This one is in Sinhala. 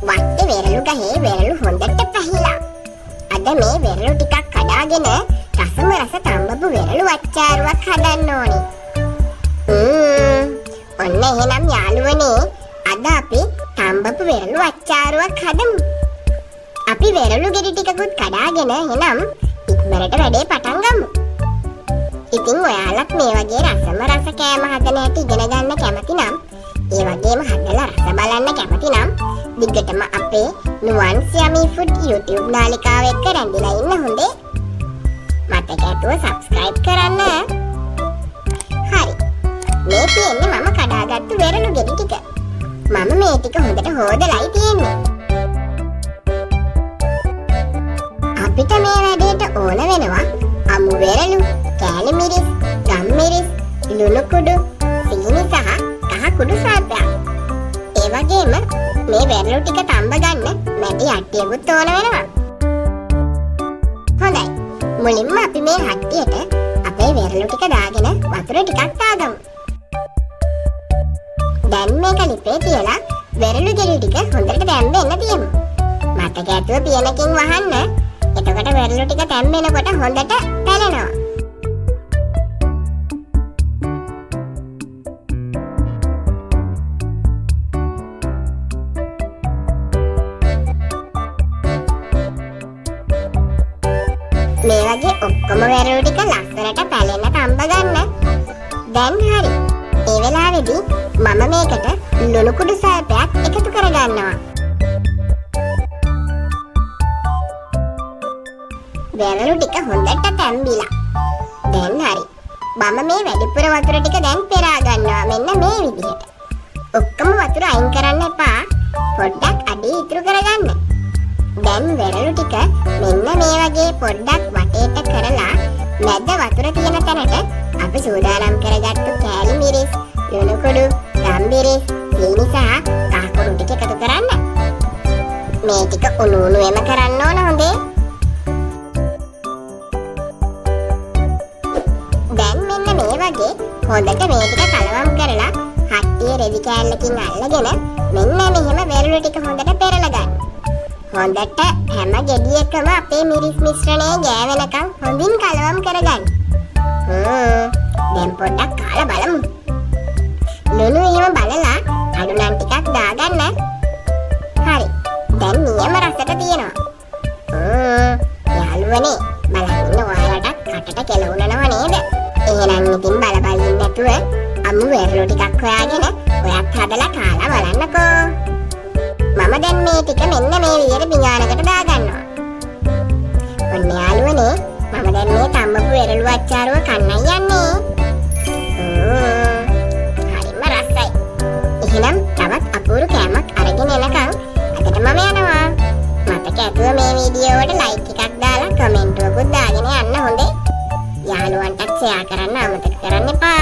වටේ වෙරළු ගහේ වෙරළු හොඳට පැහිලා. අද මේ වෙරළු ටිකක් කඩාගෙන රසම රස තම්බපු වෙරළු අච්චාරුවක් හදන්න ඕනේ. ඔන්න එහෙනම් යාළුවනේ අද අපි තම්බපු වෙරළු අච්චාරුවක් හදමු. අපි වෙරළු ගෙඩි ටිකකුත් කඩාගෙන එහෙනම් ඉක්මනට වැඩේ පටන් ගමු. ඉතින් ඔයාලත් මේ වගේ රසම රස කෑම හදන හැටි ඉගෙන ගන්න කැමති නම් ඒ වගේම හදලා රස බලන්න කැමති නම් දිගටම අපේ නුවන්ස් යමි ෆුඩ් YouTube නාලිකාව එක්ක රැඳිලා ඉන්න හොඳේ. මතක ඇතුව subscribe කරන්න. හරි. මේ තියෙන්නේ මම කඩාගත්තු වෙරළු ගෙඩි ටික. මම මේ ටික හොඳට හොදලායි තියෙන්නේ. අපිට මේ වැඩේට ඕන වෙනවා අමු වෙරළු, කෑලි මිරිස්, ගම් මිරිස්, ලුණු කුඩු, සීනි සහ කහ කුඩු සල්පයක්. ඒ වගේම මේ වෙරළු ටික තම්බ ගන්න මැටි හට්ටියකුත් ඕන වෙනවා. හොඳයි. මුලින්ම අපි මේ හට්ටියට අපේ වෙරළු ටික දාගෙන වතුර ටිකක් දාගමු. දැන් මේක ලිපේ තියලා වෙරළු ගෙඩි ටික හොඳට දැම්බෙන්න තියමු. මතක ඇතුව පියනකින් වහන්න. එතකොට වෙරළු ටික තැම්බෙනකොට හොඳට පැලෙනවා. මේ වගේ ඔක්කොම වෙරළු ටික ලස්සනට පැලෙන්න තම්බ ගන්න. දැන් හරි. ඒ වෙලාවේදී මම මේකට ලුණු කුඩු සල්පයක් එකතු කරගන්නවා. වෙරළු ටික හොඳට තැම්බිලා. දැන් හරි. මම මේ වැඩිපුර වතුර ටික දැන් පෙරා ගන්නවා මෙන්න මේ විදිහට. ඔක්කොම වතුර අයින් කරන්න එපා. පොඩ්ඩක් අඩේ ඉතුරු කරගන්න. දැන් වෙරළු ටික මෙන්න මේ වගේ පොඩ්ඩක් වටේට කරලා මැද වතුර තියෙන තැනට අපි සූදානම් කරගත්තු කෑලි මිරිස්, ලුණු කුඩු, ගම් මිරිස්, සීනි සහ කහ කුඩු ටික එකතු කරන්න. මේ ටික උණු උණුවේම කරන්න ඕන හොඳේ. දැන් මෙන්න මේ වගේ හොඳට මේ ටික කලවම් කරලා හට්ටියේ රෙදි කෑල්ලකින් අල්ලගෙන මෙන්න මෙහෙම වෙරළු ටික හොඳට පෙරලා ගන්න. හොඳට හැම ගෙඩියකම අපේ මිරිස් මිශ්‍රණය ගෑවෙනකම් හොඳින් කලවම් කරගන්න. දැන් පොඩ්ඩක් කාලා බලමු. ලුණු එහෙම බලලා අඩු නම් ටිකක් දාගන්න. හරි. දැන් නියම රසට තියෙනවා. යාළුවනේ බලන්න ඔයාලට කටට කෙලවුණනව නේද? එහෙනම් ඉතින් බල ඉන්න නැතුව අමු වෙරළු ටිකක් හොයාගෙන ඔයත් හදලා කාලා බලන්නකෝ. මම දැන් මේ ටික මෙන්න මේ විදිහට පිඟානකට දාගන්නවා. ඔන්න යාළුවනේ මම දැන් මේ තම්බපු වෙරළු අච්චාරුව කන්නයි යන්නේ. හරිම රසයි. එහෙනම් තවත් අපූරු කෑමක් අරගෙන එනකන් අදට මම යනවා. මතක ඇතුව මේ වීඩියෝවට ලයික් එකක් දාලා කමෙන්ටුවකුත් දාගෙන යන්න හොඳේ. යාළුවන්ටත් ෂෙයා කරන්න අමතක කරන්න එපා.